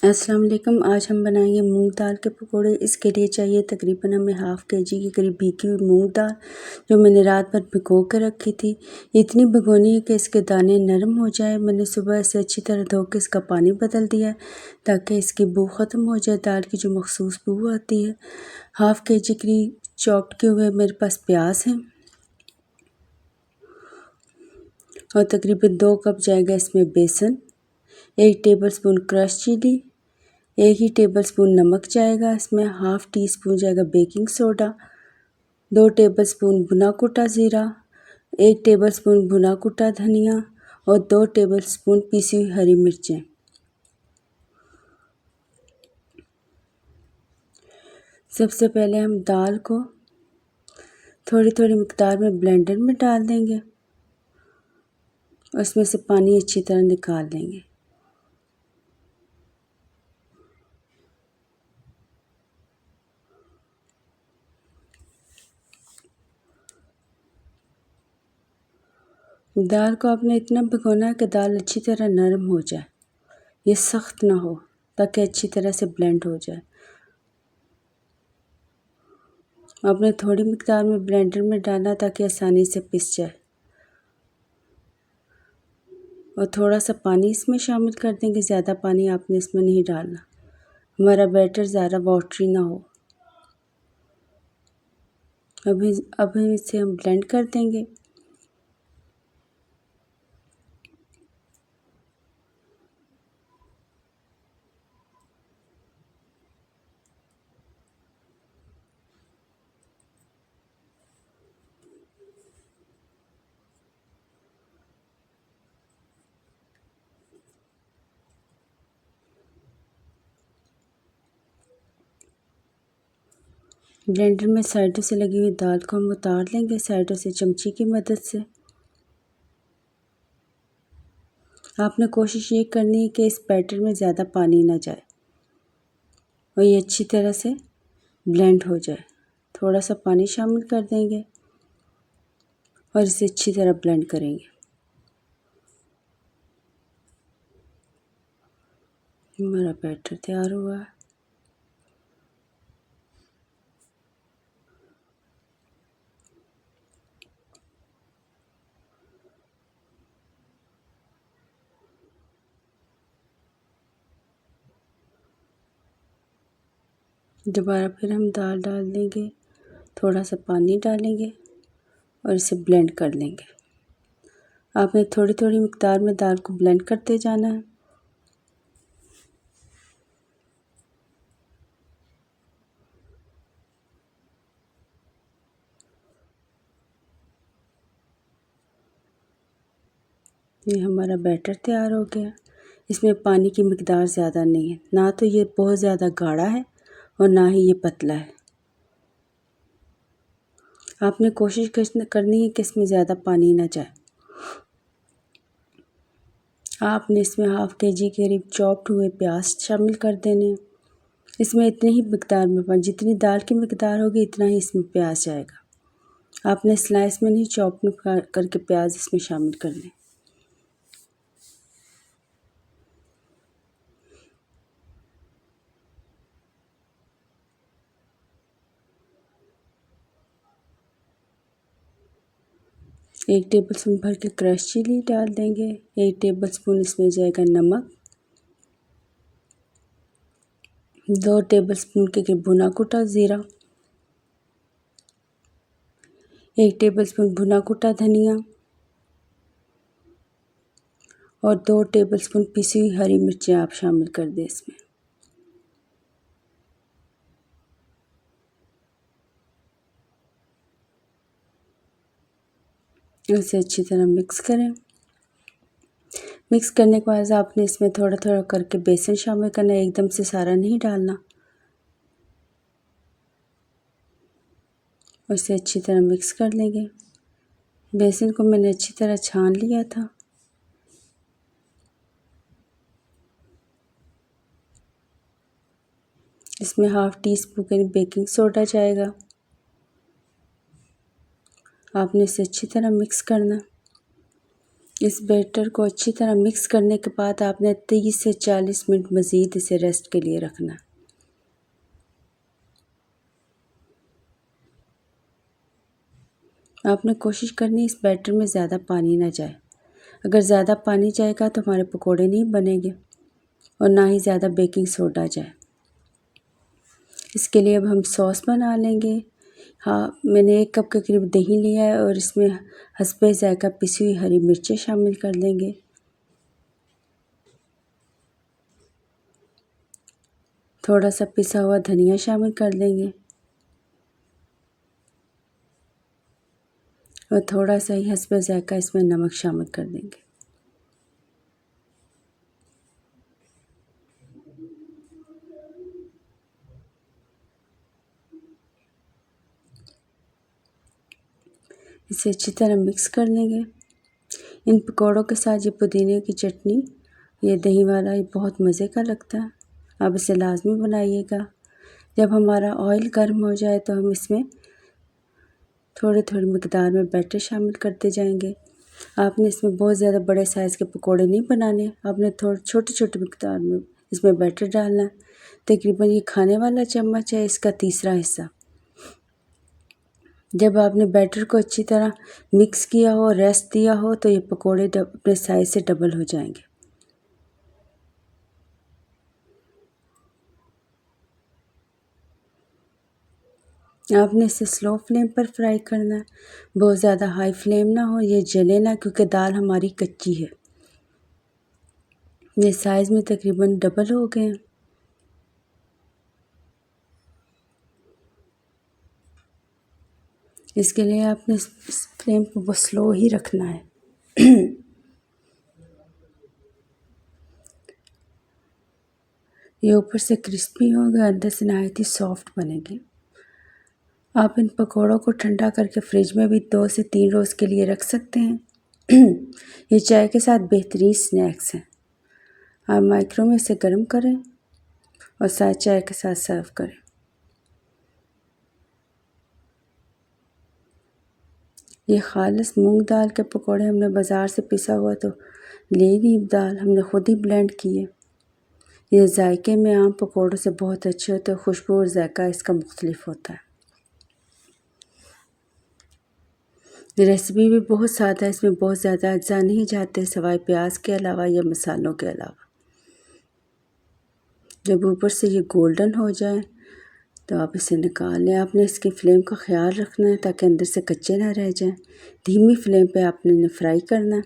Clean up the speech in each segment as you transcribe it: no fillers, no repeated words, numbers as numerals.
अस्सलाम वालेकुम। आज हम बनाएंगे मूंग दाल के पकोड़े। इसके लिए चाहिए तकरीबन हमें हाफ़ के जी के करीब भीगी हुई मूंग दाल, जो मैंने रात भर भिगो कर रखी थी। इतनी भिगोनी है कि इसके दाने नरम हो जाए। मैंने सुबह इसे अच्छी तरह धो के इसका पानी बदल दिया है ताकि इसकी बू ख़त्म हो जाए, दाल की जो मखसूस बू आती है। हाफ़ के जी करीब चॉप्ड किए हुए मेरे पास प्याज हैं और तकरीबन 2 कप जाएगा इसमें बेसन, 1 टेबलस्पून क्रश चिली, 1 ही टेबलस्पून नमक जाएगा इसमें, हाफ़ टी स्पून जाएगा बेकिंग सोडा, 2 टेबलस्पून भुना कुटा ज़ीरा, 1 टेबलस्पून भुना कुटा धनिया और 2 टेबलस्पून पीसी हुई हरी मिर्चें। सबसे पहले हम दाल को थोड़ी थोड़ी मिकदार में ब्लेंडर में डाल देंगे और इसमें से पानी अच्छी तरह निकाल लेंगे। दाल को आपने इतना भिगोना है कि दाल अच्छी तरह नरम हो जाए, ये सख्त ना हो, ताकि अच्छी तरह से ब्लेंड हो जाए। आपने थोड़ी मिकदार में ब्लेंडर में डालना ताकि आसानी से पिस जाए। और थोड़ा सा पानी इसमें शामिल कर देंगे, ज़्यादा पानी आपने इसमें नहीं डालना, हमारा बैटर ज़्यादा वाटरी ना हो। अभी इसे हम ब्लेंड कर देंगे। ब्लेंडर में साइडों से लगी हुई दाल को हम उतार लेंगे, साइडों से चमची की मदद से। आपने कोशिश ये करनी है कि इस बैटर में ज़्यादा पानी ना जाए और ये अच्छी तरह से ब्लेंड हो जाए। थोड़ा सा पानी शामिल कर देंगे और इसे अच्छी तरह ब्लेंड करेंगे। हमारा बैटर तैयार हुआ है। दोबारा फिर हम दाल डाल देंगे, थोड़ा सा पानी डालेंगे और इसे ब्लेंड कर लेंगे। आपने थोड़ी थोड़ी मिकदार में दाल को ब्लेंड करते जाना है। ये हमारा बैटर तैयार हो गया। इसमें पानी की मिकदार ज़्यादा नहीं है, ना तो ये बहुत ज़्यादा गाढ़ा है और ना ही ये पतला है। आपने कोशिश करनी है कि इसमें ज़्यादा पानी ना जाए। आपने इसमें हाफ़ के जी के करीब चॉप्ड हुए प्याज शामिल कर देने हैं। इसमें इतनी ही मिकदार में, जितनी दाल की मिकदार होगी इतना ही इसमें प्याज जाएगा। आपने स्लाइस में नहीं, चॉप में करके प्याज इसमें शामिल कर लें। एक टेबलस्पून भर के क्रश चिली डाल देंगे, 1 टेबलस्पून इसमें जाएगा नमक, 2 टेबलस्पून के करीब भुना कुटा ज़ीरा, 1 टेबलस्पून भुना कुटा धनिया और 2 टेबलस्पून पिसी हुई हरी मिर्चें आप शामिल कर दें इसमें। इसे अच्छी तरह मिक्स करें। मिक्स करने के बाद आपने इसमें थोड़ा थोड़ा करके बेसन शामिल करना है, एकदम से सारा नहीं डालना। और इसे अच्छी तरह मिक्स कर लेंगे। बेसन को मैंने अच्छी तरह छान लिया था। इसमें half tea spoon baking soda जाएगा। आपने इसे अच्छी तरह मिक्स करना। इस बैटर को अच्छी तरह मिक्स करने के बाद आपने 30 से 40 मिनट मज़ीद इसे रेस्ट के लिए रखना। आपने कोशिश करनी इस बैटर में ज़्यादा पानी ना जाए। अगर ज़्यादा पानी जाएगा तो हमारे पकोड़े नहीं बनेंगे और ना ही ज़्यादा बेकिंग सोडा जाए। इसके लिए अब हम सॉस बना लेंगे। हाँ, मैंने 1 कप के करीब दही लिया है और इसमें हस्बे ज़ायक़ा पिसी हुई हरी मिर्चें शामिल कर लेंगे। थोड़ा सा पिसा हुआ धनिया शामिल कर लेंगे और थोड़ा सा ही हस्बे ज़ायक़ा इसमें नमक शामिल कर देंगे। इसे अच्छी तरह मिक्स कर लेंगे। इन पकौड़ों के साथ ये पुदीने की चटनी, ये दही वाला, ये बहुत मज़े का लगता है। आप इसे लाजमी बनाइएगा। जब हमारा ऑयल गर्म हो जाए तो हम इसमें थोड़ी थोड़ी मकदार में बैटर शामिल करते जाएंगे। आपने इसमें बहुत ज़्यादा बड़े साइज़ के पकोड़े नहीं बनाने, आपने थोड़े छोटे छोटे मकदार में इसमें बैटर डालना है। तकरीबन ये खाने वाला चम्मच है, इसका तीसरा हिस्सा। जब आपने बैटर को अच्छी तरह मिक्स किया हो, रेस्ट दिया हो, तो ये पकोड़े अपने साइज़ से डबल हो जाएंगे। आपने इसे स्लो फ्लेम पर फ्राई करना है, बहुत ज़्यादा हाई फ्लेम ना हो, ये जले ना, क्योंकि दाल हमारी कच्ची है। ये साइज़ में तकरीबन डबल हो गए हैं। इसके लिए आपने फ्लेम को वो स्लो ही रखना है। ये ऊपर से क्रिस्पी होगा, अंदर से नहायत ही सॉफ्ट बनेगी। आप इन पकौड़ों को ठंडा करके फ्रिज में भी 2 से 3 रोज़ के लिए रख सकते हैं। ये चाय के साथ बेहतरीन स्नैक्स हैं। आप माइक्रो में इसे गर्म करें और साथ चाय के साथ सर्व करें। ये खालिस मूंग दाल के पकौड़े हमने बाज़ार से पिसा हुआ तो ले नहीं, दाल हमने ख़ुद ही ब्लेंड की है। ये जायके में आम पकौड़ों से बहुत अच्छे होते हैं, खुशबू और जायका इसका मुख्तलिफ होता है। ये रेसिपी भी बहुत सादा है, इसमें बहुत ज़्यादा अज्जा नहीं जाते सिवाय प्याज के अलावा या मसालों के अलावा। जब ऊपर से ये गोल्डन हो जाए तो आप इसे निकाल लें। आपने इसकी फ्लेम का ख्याल रखना है ताकि अंदर से कच्चे ना रह जाएं। धीमी फ्लेम पे आपने इन्हें फ्राई करना है।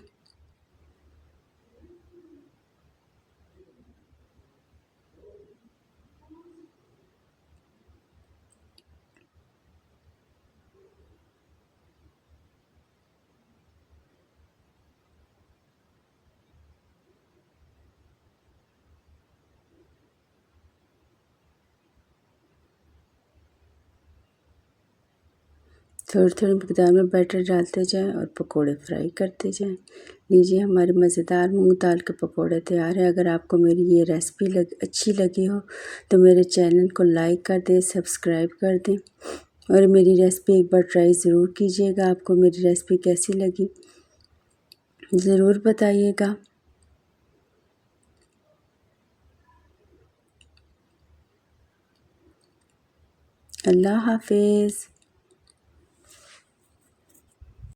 थोड़ी थोड़ी मकदार में बैटर डालते जाएं और पकोड़े फ्राई करते जाएं। लीजिए, हमारे मज़ेदार मूंग दाल के पकोड़े तैयार हैं। अगर आपको मेरी ये रेसिपी अच्छी लगी हो तो मेरे चैनल को लाइक कर दें, सब्सक्राइब कर दें और मेरी रेसिपी एक बार ट्राई ज़रूर कीजिएगा। आपको मेरी रेसिपी कैसी लगी ज़रूर बताइएगा। अल्लाह हाफ़िज़।